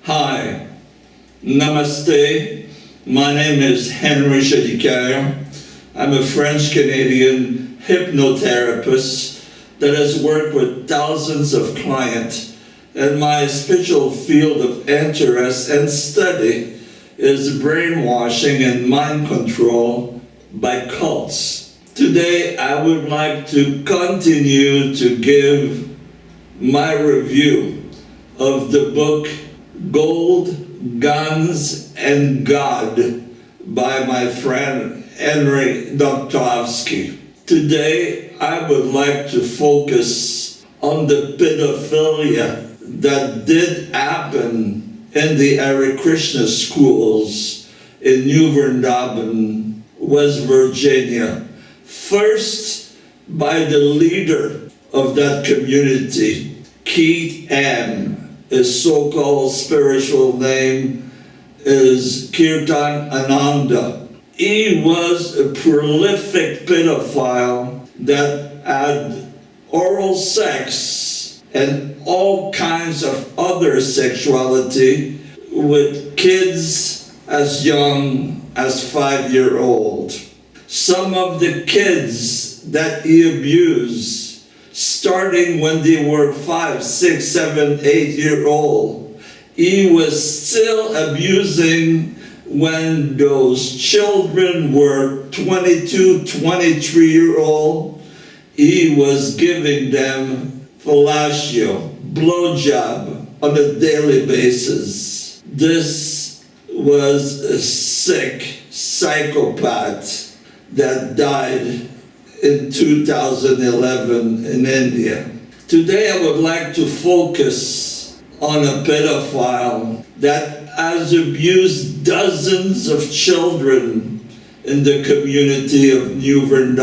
Hi, Namaste. My name is Henry WINIKER. I'm a French-Canadian hypnotherapist that has worked with thousands of clients, and my special field of interest and study is brainwashing and mind control by cults. Today I would like to continue to give my review of the book Gold, Guns, and God by my friend Henry WINIKER. Today I would like to focus on the pedophilia that did happen in the HARE KRISHNA schools in New Bern, West Virginia. First, by the leader of that community, Keith M. His so-called spiritual name is Kirtan Ananda. He was a prolific pedophile that had oral sex and all kinds of other sexuality with kids as young as 5-year-old. Some of the kids that he abused, starting when they were 5, 6, 7, 8-year-old, he was still abusing when those children were 22, 23-year-old. He was giving them fellatio, blowjob on a daily basis. This was a sick psychopath that died in 2011 in India. Today I would like to focus on a pedophile that has abused dozens of children in the community of New Bern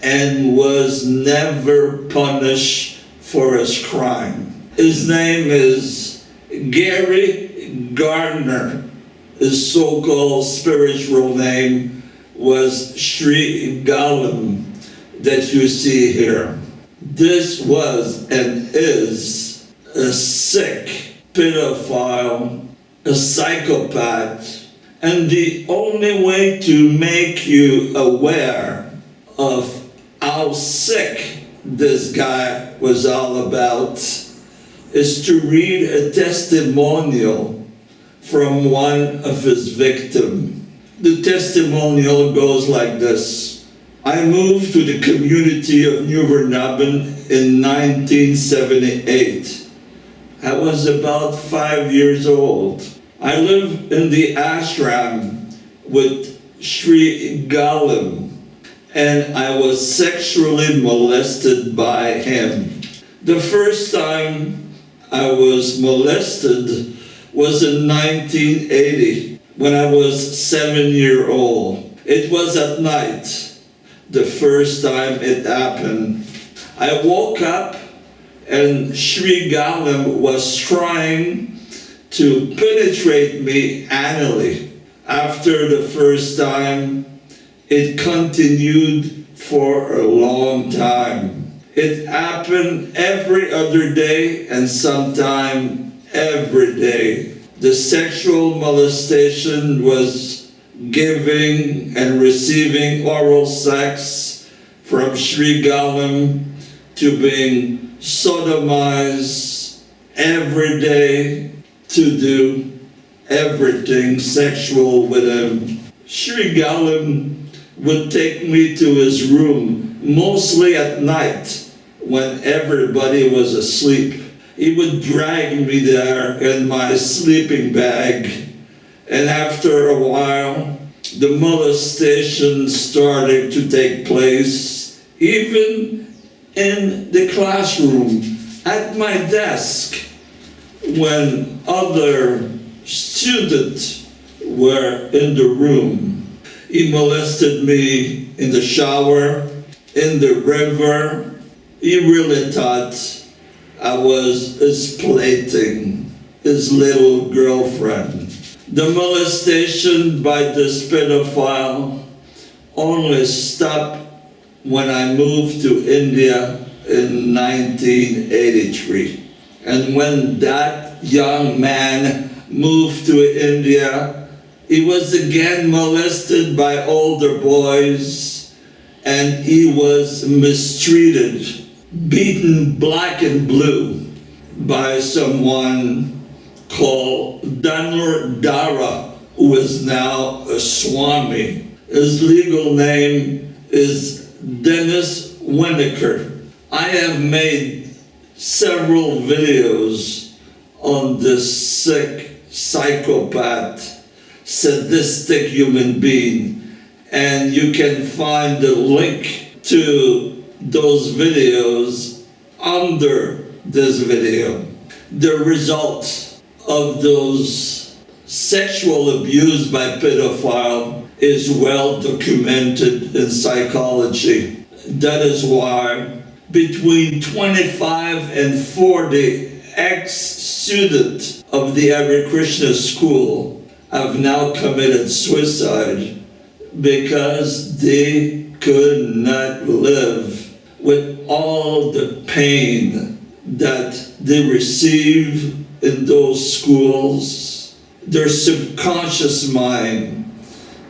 and was never punished for his crime. His name is Gardner. His so-called spiritual name was SHRI GALIM that you see here. This was and is a sick pedophile, a psychopath, and the only way to make you aware of how sick this guy was all about is to read a testimonial from one of his victims. The testimonial goes like this. I moved to the community of New Bern in 1978. I was about 5 years old. I lived in the ashram with SHRI GALIM, and I was sexually molested by him. The first time I was molested was in 1980. When I was 7-year-old. It was at night, the first time it happened. I woke up and SHRI GALIM was trying to penetrate me anally. After the first time, it continued for a long time. It happened every other day and sometimes every day. The sexual molestation was giving and receiving oral sex from SHRI GALIM to being sodomized every day to do everything sexual with him. SHRI GALIM would take me to his room, mostly at night when everybody was asleep. He would drag me there in my sleeping bag, and after a while, the molestation started to take place, even in the classroom, at my desk, when other students were in the room. He molested me in the shower, in the river. He really thought I was his plaything, his little girlfriend. The molestation by this pedophile only stopped when I moved to India in 1983. And when that that young man moved to India, he was again molested by older boys, and he was mistreated, beaten black and blue by someone called DHANURDHARA, who is now a Swami. His legal name is DENIS WINIKER. I have made several videos on this sick, psychopath, sadistic human being, and you can find the link to those videos under this video. The results of those sexual abuse by pedophile is well documented in psychology. That is why between 25 and 40 ex-students of the Hare Krishna school have now committed suicide because they could not live with all the pain that they receive in those schools. Their subconscious mind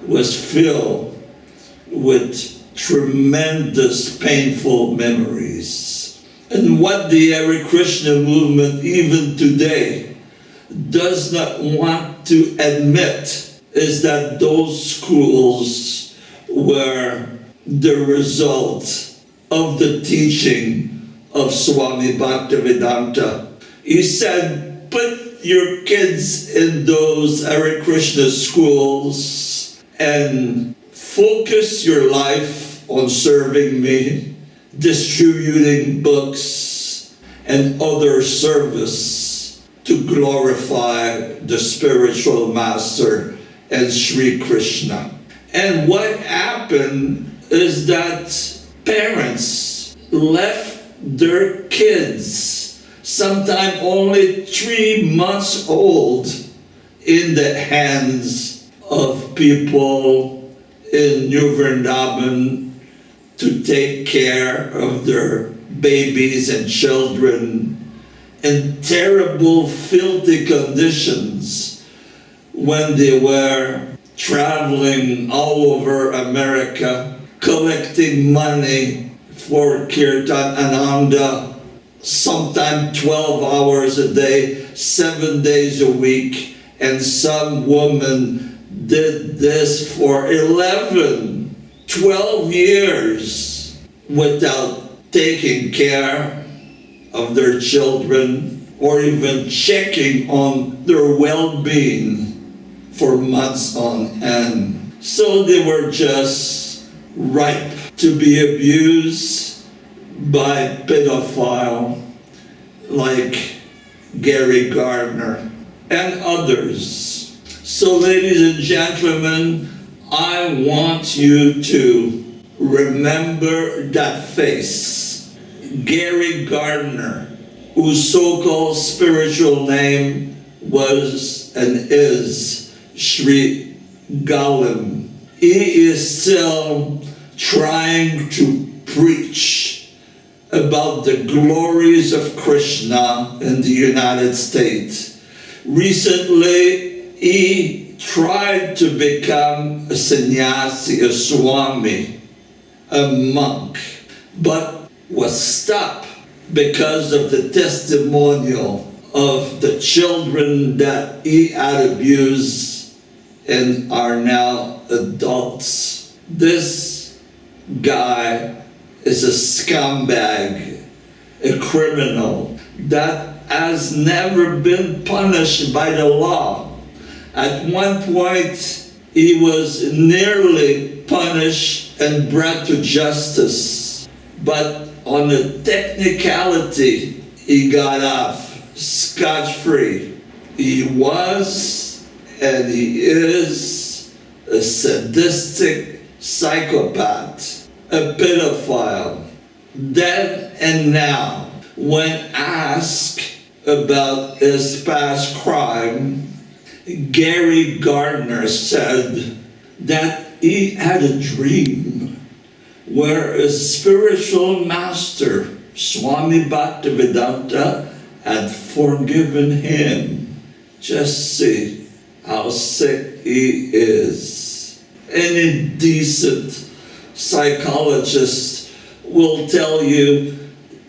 was filled with tremendous painful memories. And what the Hare Krishna movement even today does not want to admit is that those schools were the result of the teaching of Swami Bhaktivedanta. He said, put your kids in those Hare Krishna schools and focus your life on serving me, distributing books and other service to glorify the spiritual master and Shri Krishna. And what happened is that parents left their kids, sometimes only 3 months old, in the hands of people in New Vrindavan to take care of their babies and children in terrible, filthy conditions when they were traveling all over America, collecting money for Kirtan Ananda, sometimes 12 hours a day, 7 days a week, and some woman did this for 11, 12 years without taking care of their children or even checking on their well-being for months on end. So they were just ripe to be abused by pedophile like Gardner and others. So ladies and gentlemen, I want you to remember that face. Gardner, whose so-called spiritual name was and is Shri GALIM. He is still trying to preach about the glories of Krishna in the United States. Recently, he tried to become a sannyasi, a swami, a monk, but was stopped because of the testimonial of the children that he had abused and are now adults. This guy is a scumbag, a criminal that has never been punished by the law. At one point, he was nearly punished and brought to justice, but on a technicality, he got off scot-free. He was and he is a sadistic psychopath, a pedophile. Then and now, when asked about his past crime, Gardner said that he had a dream where a spiritual master, Swami Bhaktivedanta, had forgiven him. Just see how sick he is. Any decent psychologist will tell you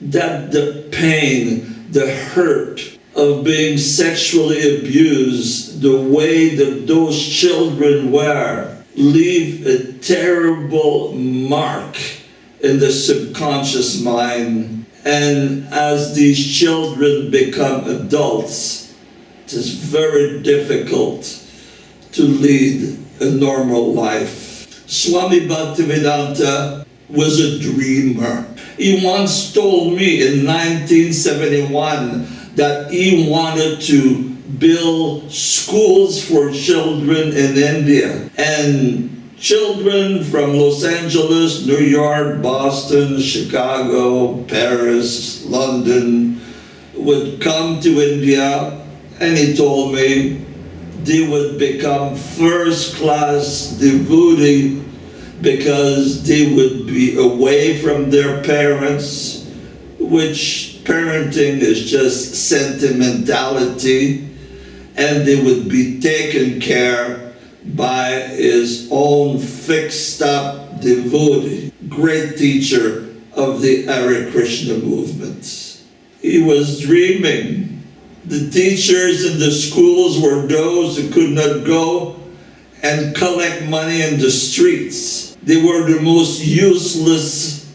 that the pain, the hurt of being sexually abused, the way that those children were, leave a terrible mark in the subconscious mind. And as these children become adults, it is very difficult to lead a normal life. Swami Bhaktivedanta was a dreamer. He once told me in 1971 that he wanted to build schools for children in India. And children from Los Angeles, New York, Boston, Chicago, Paris, London would come to India, and he told me they would become first-class devotee because they would be away from their parents, which parenting is just sentimentality, and they would be taken care by his own fixed-up devotee, great teacher of the Hare Krishna movement. He was dreaming. The teachers in the schools were those who could not go and collect money in the streets. They were the most useless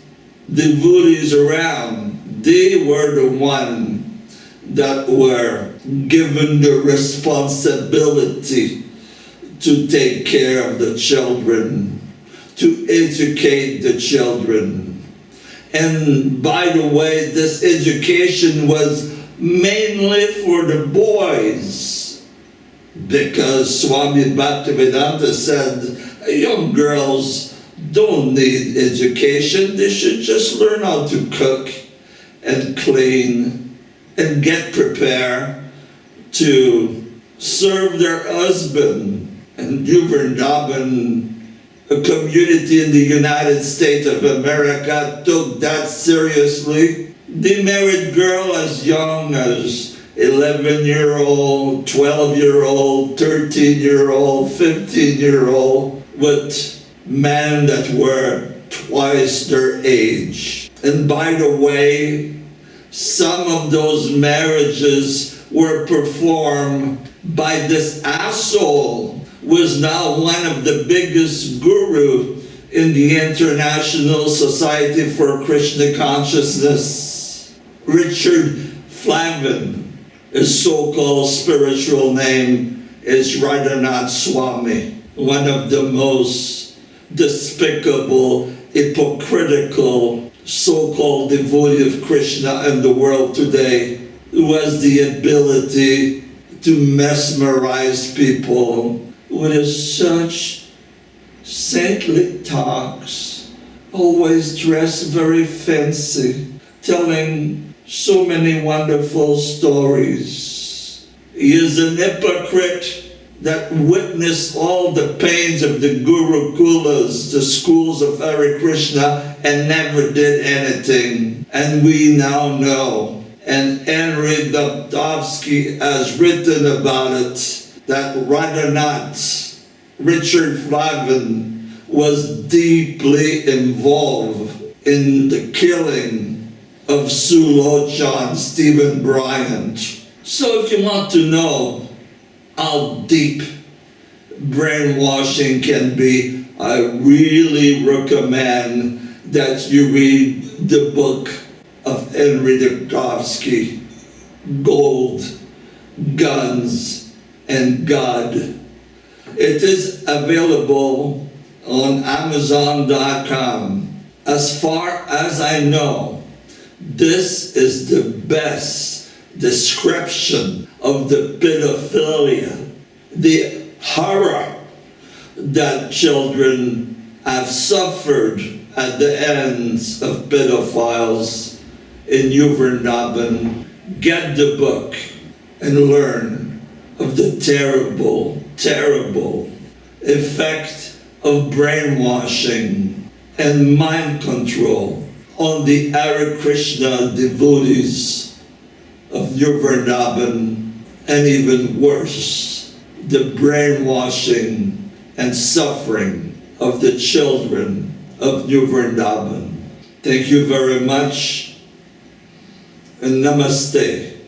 devotees around. They were the ones that were given the responsibility to take care of the children, to educate the children. And by the way, this education was mainly for the boys, because Swami Bhaktivedanta said young girls don't need education. They should just learn how to cook and clean and get prepared to serve their husband. And New Vrindavan, a community in the United States of America, took that seriously. They married girls as young as 11-year-old, 12-year-old, 13-year-old, 15-year-old, with men that were twice their age. And by the way, some of those marriages were performed by this asshole, who is now one of the biggest guru in the International Society for Krishna Consciousness. Richard Flavin, his so-called spiritual name is Radhanath Swami, one of the most despicable, hypocritical, so-called devotee of Krishna in the world today, who has the ability to mesmerize people with such saintly talks, always dressed very fancy, telling so many wonderful stories. He is an hypocrite that witnessed all the pains of the Gurukulas, the schools of Hare Krishna, and never did anything. And we now know, and Henry Dobzhansky has written about it, that Radhanath, Richard Flavin, was deeply involved in the killing of Sulochan Stephen Bryant. So if you want to know how deep brainwashing can be, I really recommend that you read the book of Henry Dobzhansky, Gold, Guns, and God. It is available on Amazon.com. As far as I know, this is the best description of the pedophilia, the horror that children have suffered at the hands of pedophiles in New Vrindavan. Get the book and learn of the terrible, terrible effect of brainwashing and mind control on the Hare Krishna devotees of New Vrindavan, and even worse, the brainwashing and suffering of the children of New Vrindavan. Thank you very much, and namaste.